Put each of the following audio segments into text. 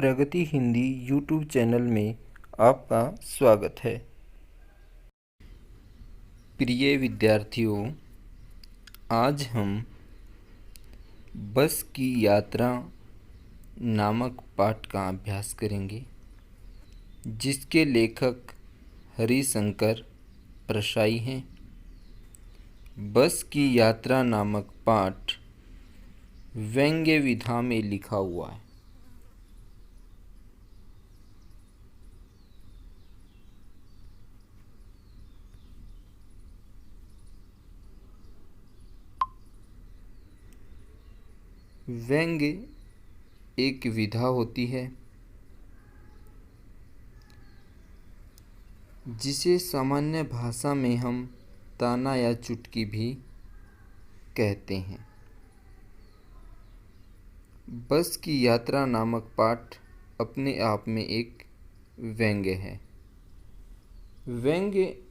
प्रगति Hindi YouTube channel में आपका स्वागत है। प्रिय विद्यार्थियों, आज हम बस की यात्रा नामक पाठ का अभ्यास करेंगे, जिसके लेखक हरिशंकर प्रसाई हैं। बस की यात्रा नामक पाठ व्यंग्य विधा में लिखा हुआ है। व्यंग्य एक विधा होती है जिसे सामान्य भाषा में हम ताना या चुटकी भी कहते हैं। बस की यात्रा नामक पाठ अपने आप में एक व्यंग्य है। व्यंग्य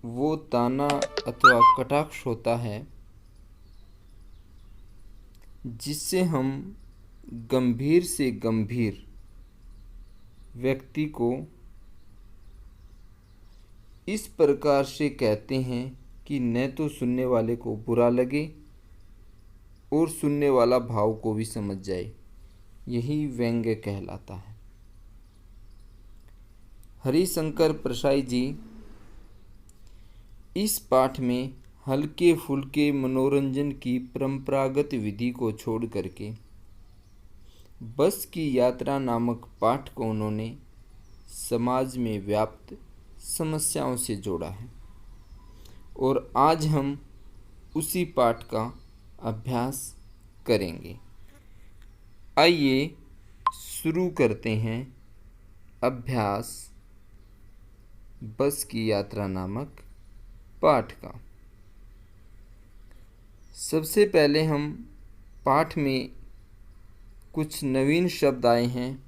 वो ताना अथवा कटाक्ष होता है जिससे हम गंभीर से गंभीर व्यक्ति को इस प्रकार से कहते हैं कि न तो सुनने वाले को बुरा लगे और सुनने वाला भाव को भी समझ जाए। यही व्यंग्य कहलाता है। हरिशंकर प्रसाई जी इस पाठ में हल्के फुल्के मनोरंजन की परंपरागत विधि को छोड़ करके बस की यात्रा नामक पाठ को उन्होंने समाज में व्याप्त समस्याओं से जोड़ा है और आज हम उसी पाठ का अभ्यास करेंगे। आइए शुरू करते हैं अभ्यास बस की यात्रा नामक पाठ का। सबसे पहले हम पाठ में कुछ नवीन शब्द आए हैं,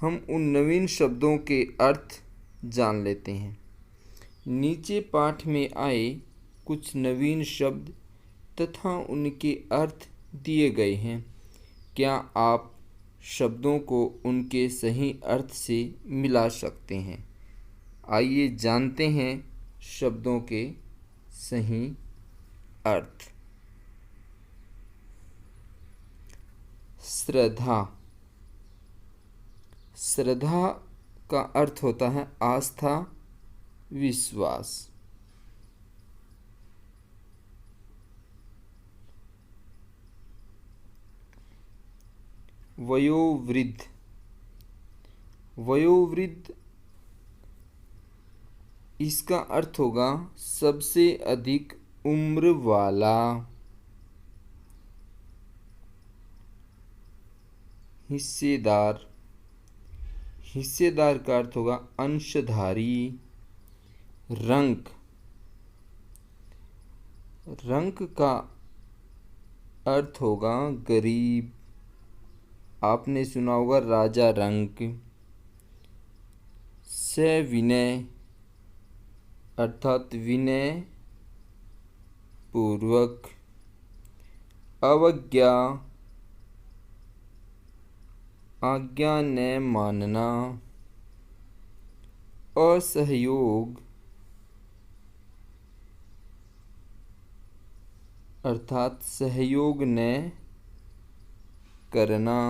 हम उन नवीन शब्दों के अर्थ जान लेते हैं। नीचे पाठ में आए कुछ नवीन शब्द तथा उनके अर्थ दिए गए हैं। क्या आप शब्दों को उनके सही अर्थ से मिला सकते हैं? आइए जानते हैं शब्दों के सही अर्थ। श्रद्धा। श्रद्धा का अर्थ होता है आस्था, विश्वास। वयोवृद्ध। वयोवृद्ध इसका अर्थ होगा सबसे अधिक उम्र वाला। हिस्सेदार। हिस्सेदार का अर्थ होगा अंशधारी। रंक। रंक का अर्थ होगा गरीब। आपने सुना होगा राजा रंक। सविनय अर्थात विनय पूर्वक। अवज्ञा आज्ञा न मानना। असहयोग अर्थात सहयोग न करना।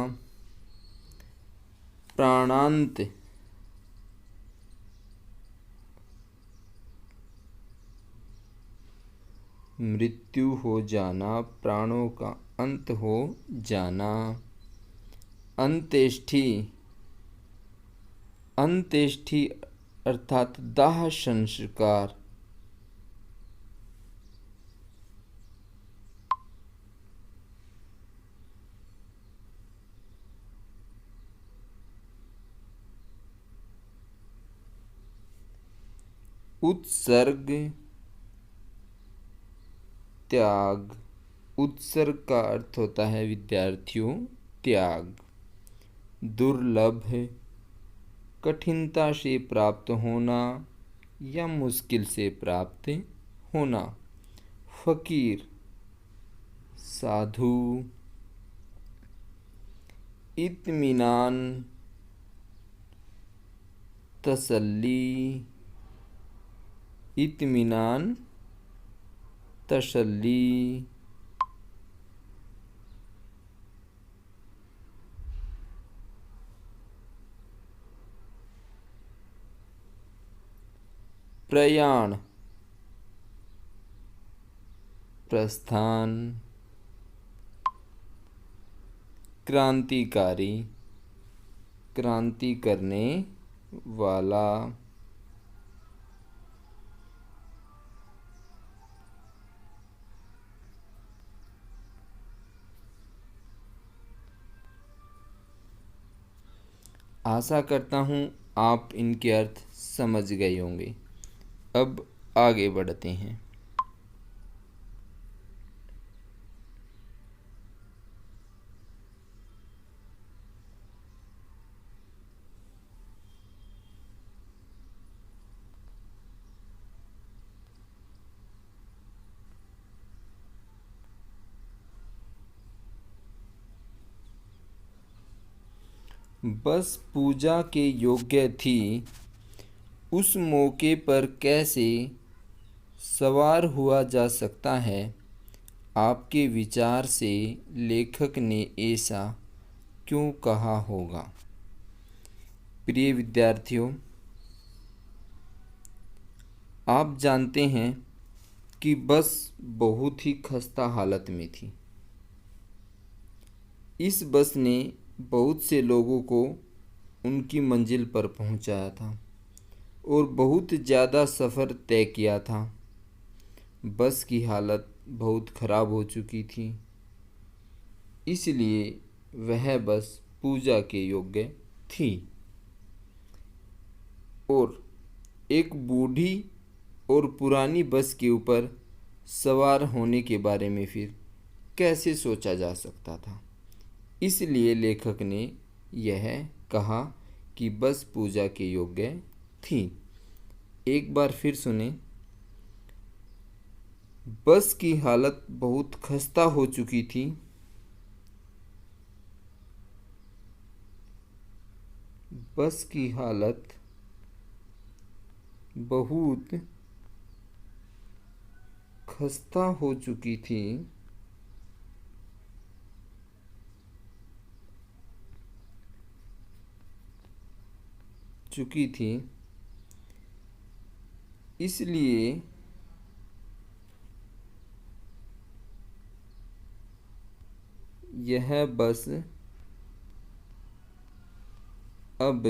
प्राणांत मृत्यु हो जाना, प्राणों का अंत हो जाना। अंत्येष्टि। अंत्येष्टि अर्थात दाह संस्कार। उत्सर्ग, त्याग। उत्सर्ग का अर्थ होता है विद्यार्थियों त्याग। दुर्लभ कठिनता से प्राप्त होना या मुश्किल से प्राप्त होना। फकीर साधु। इत्मीनान, तसल्ली, इत्मीनान, तसल्ली। प्रयाण, प्रस्थान। क्रांतिकारी, क्रांति करने वाला। आशा करता हूँ आप इनके अर्थ समझ गए होंगे। अब आगे बढ़ते हैं। बस पूजा के योग्य थी, उस मौके पर कैसे सवार हुआ जा सकता है? आपके विचार से लेखक ने ऐसा क्यों कहा होगा? प्रिय विद्यार्थियों, आप जानते हैं कि बस बहुत ही खस्ता हालत में थी। इस बस ने बहुत से लोगों को उनकी मंजिल पर पहुंचाया था और बहुत ज़्यादा सफ़र तय किया था। बस की हालत बहुत ख़राब हो चुकी थी, इसलिए वह बस पूजा के योग्य थी। और एक बूढ़ी और पुरानी बस के ऊपर सवार होने के बारे में फिर कैसे सोचा जा सकता था? इसलिए लेखक ने यह कहा कि बस पूजा के योग्य थी। एक बार फिर सुने। बस की हालत बहुत खस्ता हो चुकी थी। बस की हालत बहुत खस्ता हो चुकी थी, इसलिए यह बस अब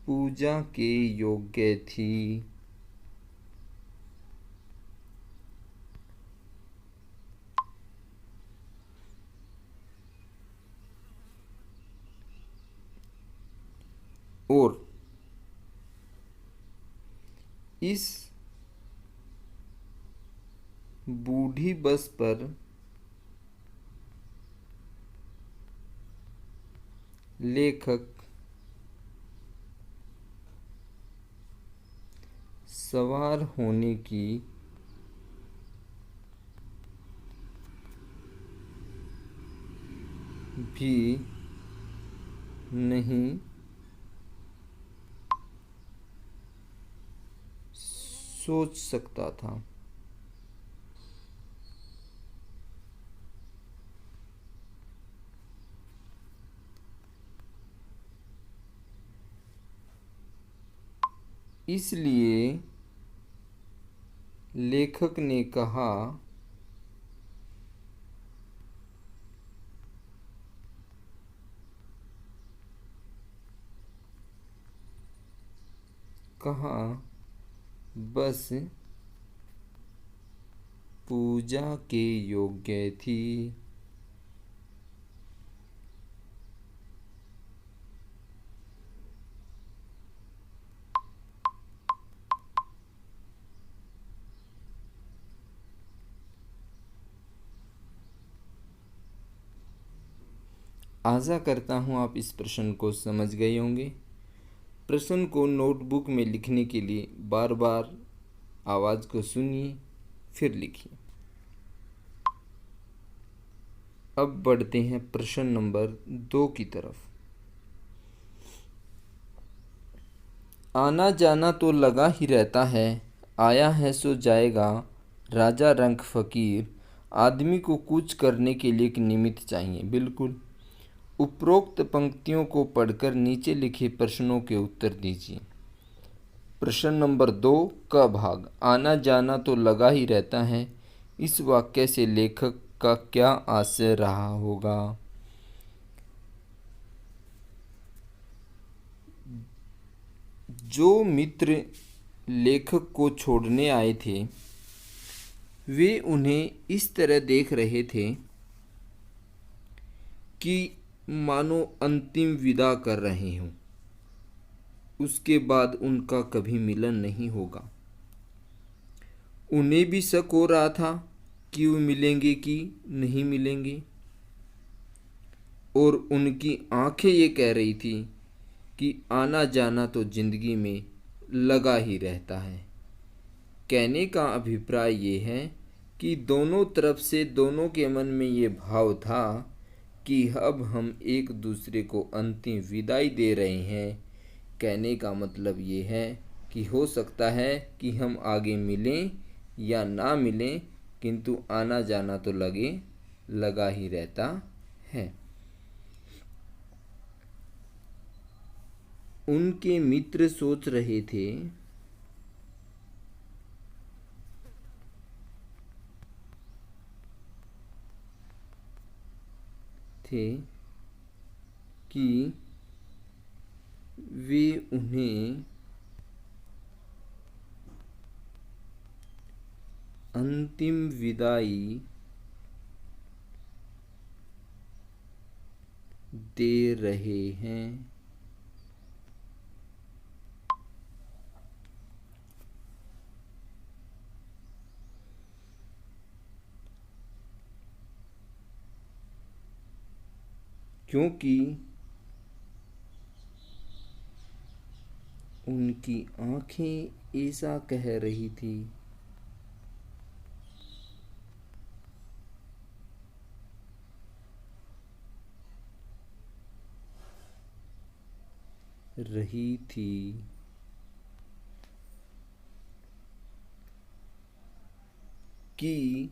पूजा के योग्य थी। और इस बूढ़ी बस पर लेखक सवार होने की भी नहीं सोच सकता था। इसलिए लेखक ने कहा बस पूजा के योग्य थी। आशा करता हूँ आप इस प्रश्न को समझ गए होंगे। प्रश्न को नोटबुक में लिखने के लिए बार बार आवाज़ को सुनिए, फिर लिखिए। अब बढ़ते हैं प्रश्न नंबर 2 की तरफ। आना जाना तो लगा ही रहता है, आया है सो जाएगा, राजा रंक फकीर। आदमी को कुछ करने के लिए एक निमित्त चाहिए। बिल्कुल। उपरोक्त पंक्तियों को पढ़कर नीचे लिखे प्रश्नों के उत्तर दीजिए। प्रश्न नंबर 2 का भाग, आना जाना तो लगा ही रहता है, इस वाक्य से लेखक का क्या आशय रहा होगा? जो मित्र लेखक को छोड़ने आए थे वे उन्हें इस तरह देख रहे थे कि मानो अंतिम विदा कर रहे हों। उसके बाद उनका कभी मिलन नहीं होगा। उन्हें भी शक हो रहा था कि वो मिलेंगे कि नहीं मिलेंगे, और उनकी आंखें ये कह रही थी कि आना जाना तो जिंदगी में लगा ही रहता है। कहने का अभिप्राय ये है कि दोनों तरफ से दोनों के मन में ये भाव था कि अब हम एक दूसरे को अंतिम विदाई दे रहे हैं। कहने का मतलब ये है कि हो सकता है कि हम आगे मिलें या ना मिलें, किंतु आना जाना तो लगा ही रहता है। उनके मित्र सोच रहे थे कि वे उन्हें अंतिम विदाई दे रहे हैं। क्योंकि उनकी आंखें ऐसा कह रही थी। कि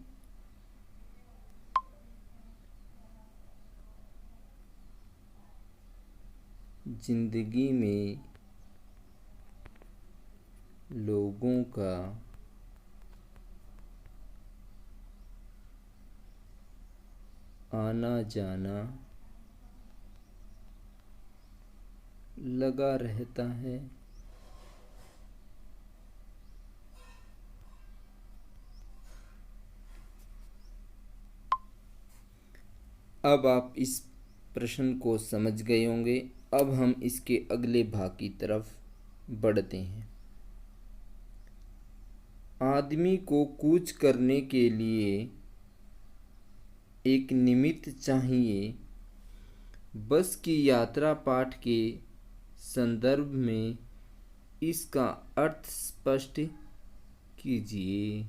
जिंदगी में लोगों का आना जाना लगा रहता है। अब आप इस प्रश्न को समझ गए होंगे। अब हम इसके अगले भाग की तरफ बढ़ते हैं। आदमी को कूच करने के लिए एक निमित्त चाहिए। बस की यात्रा पाठ के संदर्भ में इसका अर्थ स्पष्ट कीजिए।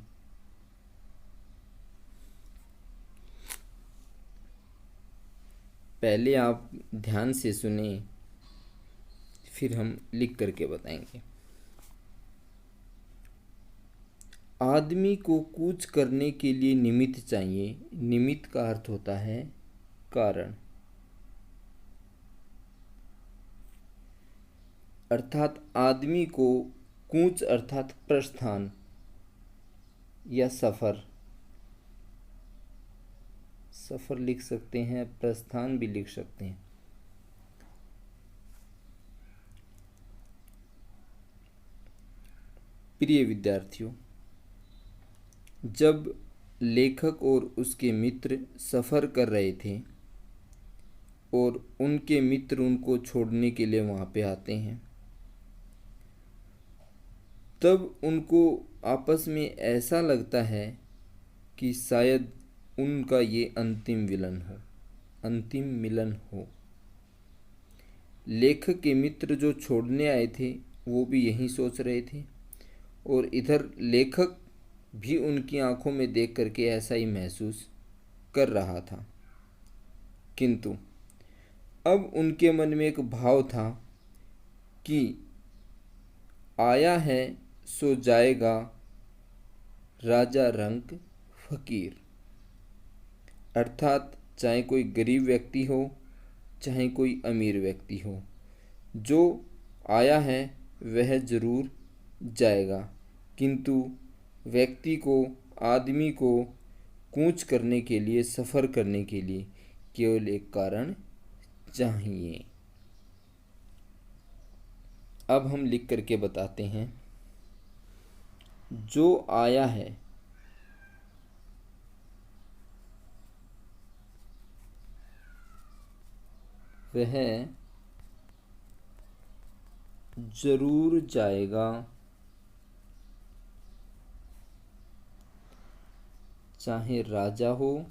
पहले आप ध्यान से सुने, फिर हम लिख करके बताएंगे। आदमी को कूच करने के लिए निमित्त चाहिए। निमित्त का अर्थ होता है कारण, अर्थात आदमी को कूच अर्थात प्रस्थान या सफ़र लिख सकते हैं, प्रस्थान भी लिख सकते हैं। प्रिय विद्यार्थियों, जब लेखक और उसके मित्र सफ़र कर रहे थे और उनके मित्र उनको छोड़ने के लिए वहाँ पे आते हैं, तब उनको आपस में ऐसा लगता है कि शायद उनका ये अंतिम मिलन हो। लेखक के मित्र जो छोड़ने आए थे वो भी यही सोच रहे थे, और इधर लेखक भी उनकी आंखों में देख करके ऐसा ही महसूस कर रहा था। किंतु अब उनके मन में एक भाव था कि आया है सो जाएगा राजा रंक फकीर। अर्थात चाहे कोई गरीब व्यक्ति हो चाहे कोई अमीर व्यक्ति हो, जो आया है वह जरूर जाएगा, किंतु व्यक्ति को, आदमी को कूच करने के लिए, सफ़र करने के लिए केवल एक कारण चाहिए। अब हम लिख करके बताते हैं, जो आया है वह जरूर जाएगा, चाहे राजा हो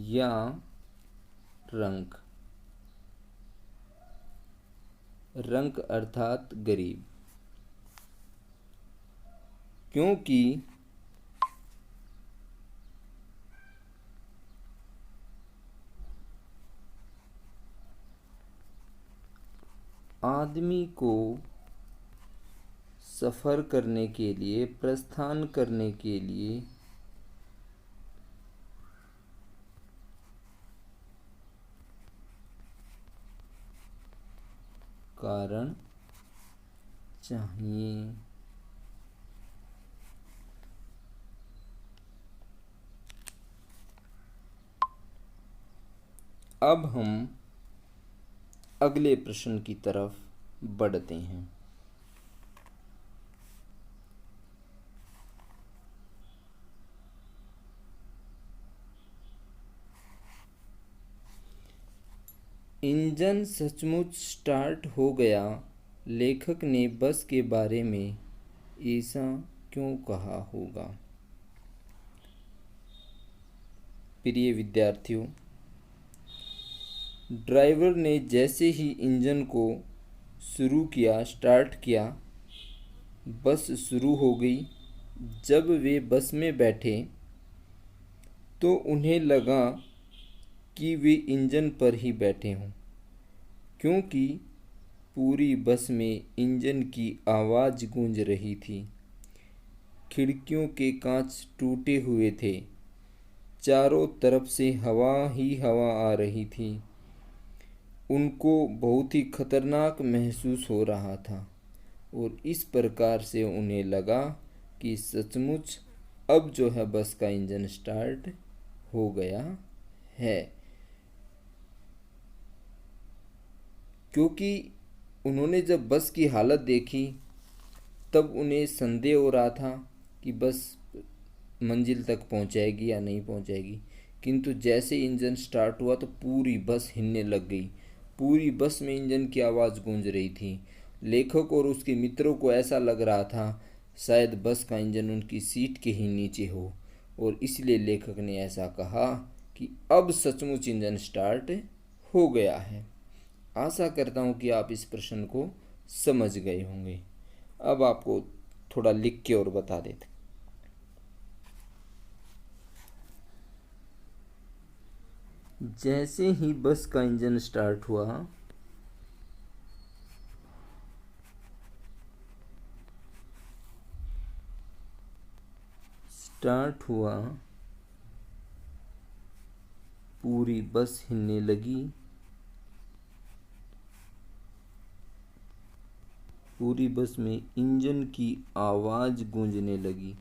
या रंक। रंक अर्थात गरीब, क्योंकि आदमी को सफ़र करने के लिए, प्रस्थान करने के लिए कारण चाहिए। अब हम अगले प्रश्न की तरफ बढ़ते हैं। इंजन सचमुच स्टार्ट हो गया, लेखक ने बस के बारे में ऐसा क्यों कहा होगा? प्रिय विद्यार्थियों, ड्राइवर ने जैसे ही इंजन को शुरू किया, स्टार्ट किया, बस शुरू हो गई। जब वे बस में बैठे तो उन्हें लगा कि वे इंजन पर ही बैठे हों, क्योंकि पूरी बस में इंजन की आवाज़ गूंज रही थी। खिड़कियों के कांच टूटे हुए थे, चारों तरफ से हवा ही हवा आ रही थी। उनको बहुत ही खतरनाक महसूस हो रहा था और इस प्रकार से उन्हें लगा कि सचमुच अब जो है बस का इंजन स्टार्ट हो गया है, क्योंकि उन्होंने जब बस की हालत देखी तब उन्हें संदेह हो रहा था कि बस मंजिल तक पहुंचाएगी या नहीं पहुंचाएगी। किंतु जैसे इंजन स्टार्ट हुआ तो पूरी बस हिलने लग गई। पूरी बस में इंजन की आवाज़ गूंज रही थी। लेखक और उसके मित्रों को ऐसा लग रहा था शायद बस का इंजन उनकी सीट के ही नीचे हो, और इसलिए लेखक ने ऐसा कहा कि अब सचमुच इंजन स्टार्ट हो गया है। आशा करता हूँ कि आप इस प्रश्न को समझ गए होंगे। अब आपको थोड़ा लिख के और बता देते। जैसे ही बस का इंजन स्टार्ट हुआ, पूरी बस हिलने लगी। पूरी बस में इंजन की आवाज़ गूंजने लगी।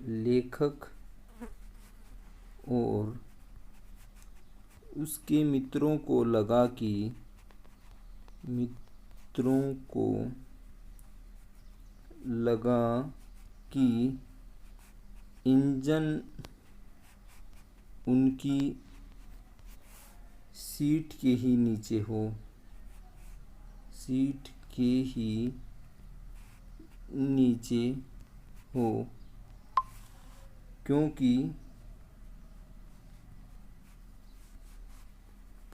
लेखक और उसके मित्रों को लगा कि इंजन उनकी सीट के ही नीचे हो, क्योंकि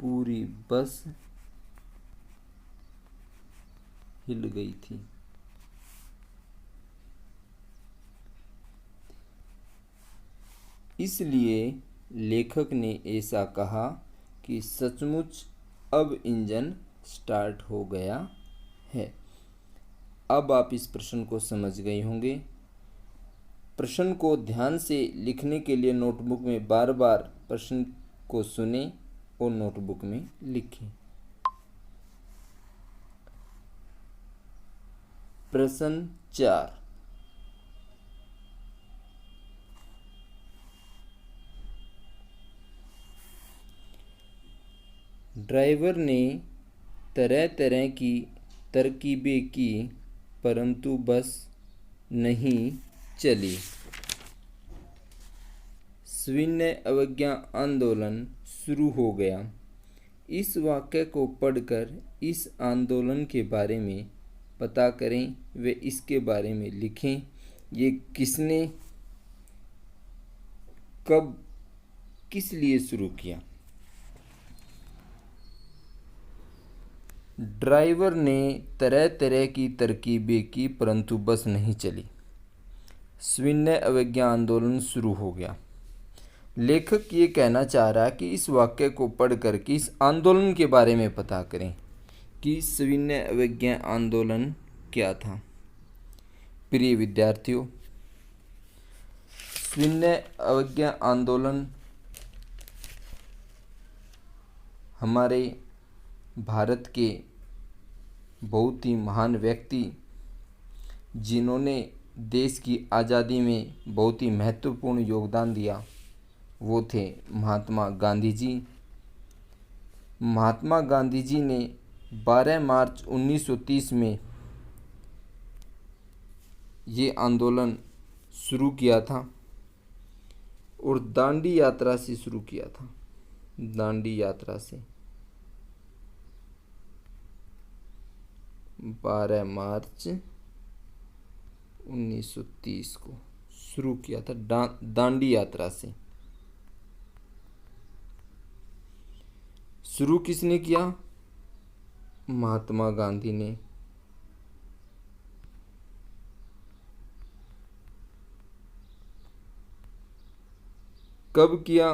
पूरी बस हिल गई थी। इसलिए लेखक ने ऐसा कहा कि सचमुच अब इंजन स्टार्ट हो गया है। अब आप इस प्रश्न को समझ गए होंगे। प्रश्न को ध्यान से लिखने के लिए नोटबुक में बार बार प्रश्न को सुनें और नोटबुक में लिखें। प्रश्न 4, ड्राइवर ने तरह तरह की तरकीबें की परंतु बस नहीं चली। सविनय अवज्ञा आंदोलन शुरू हो गया। इस वाक्य को पढ़कर इस आंदोलन के बारे में पता करें व इसके बारे में लिखें। ये किसने कब किस लिए शुरू किया? ड्राइवर ने तरह तरह की तरकीबें की परंतु बस नहीं चली। सविनय अवज्ञा आंदोलन शुरू हो गया। लेखक ये कहना चाह रहा है कि इस वाक्य को पढ़ कर के इस आंदोलन के बारे में पता करें कि सविनय अवज्ञा आंदोलन क्या था। प्रिय विद्यार्थियों, सविनय अवज्ञा आंदोलन हमारे भारत के बहुत ही महान व्यक्ति जिन्होंने देश की आज़ादी में बहुत ही महत्वपूर्ण योगदान दिया वो थे महात्मा गांधी जी। महात्मा गांधी जी ने 12 मार्च 1930 में ये आंदोलन शुरू किया था और दांडी यात्रा से शुरू किया था। दांडी यात्रा से 12 मार्च 1930 को शुरू किया था दांडी यात्रा से। शुरू किसने किया? महात्मा गांधी ने। कब किया?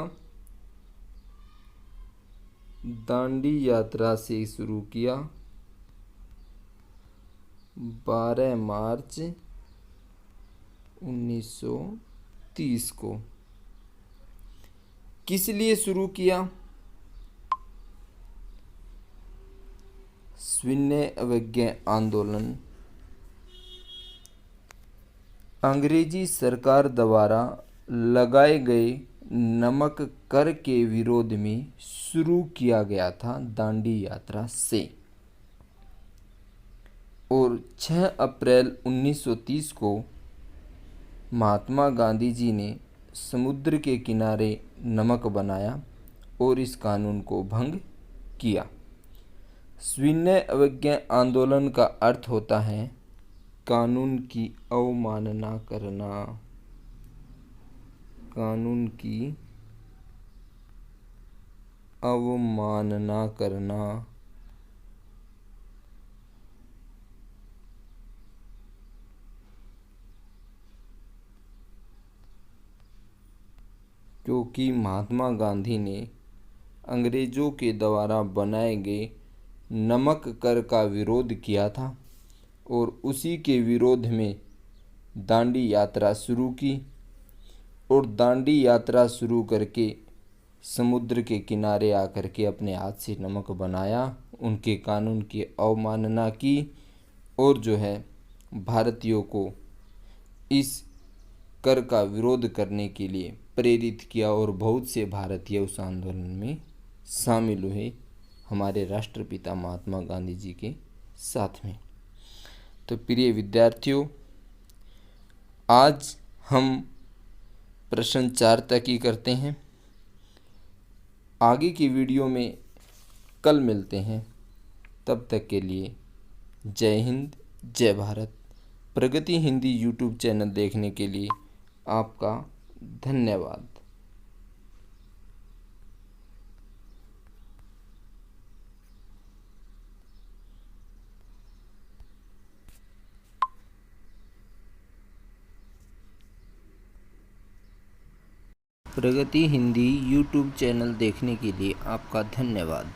दांडी यात्रा से शुरू किया 12 मार्च 1930 को। किस लिए शुरू किया? सविनय अवज्ञा आंदोलन अंग्रेजी सरकार द्वारा लगाए गए नमक कर के विरोध में शुरू किया गया था दांडी यात्रा से। और 6 अप्रैल 1930 को महात्मा गांधी जी ने समुद्र के किनारे नमक बनाया और इस कानून को भंग किया। सविनय अवज्ञा आंदोलन का अर्थ होता है कानून की अवमानना करना। कानून की अवमानना करना। क्योंकि महात्मा गांधी ने अंग्रेज़ों के द्वारा बनाए गए नमक कर का विरोध किया था और उसी के विरोध में दांडी यात्रा शुरू की और दांडी यात्रा शुरू करके समुद्र के किनारे आकर के अपने हाथ से नमक बनाया, उनके कानून की अवमानना की और जो है भारतीयों को इस कर का विरोध करने के लिए प्रेरित किया और बहुत से भारतीय उस आंदोलन में शामिल हुए हमारे राष्ट्रपिता महात्मा गांधी जी के साथ में। तो प्रिय विद्यार्थियों, आज हम प्रश्न 4 तक ही करते हैं। आगे की वीडियो में कल मिलते हैं। तब तक के लिए जय हिंद, जय भारत। प्रगति हिंदी यूट्यूब चैनल देखने के लिए आपका धन्यवाद। प्रगति हिंदी यूट्यूब चैनल देखने के लिए आपका धन्यवाद।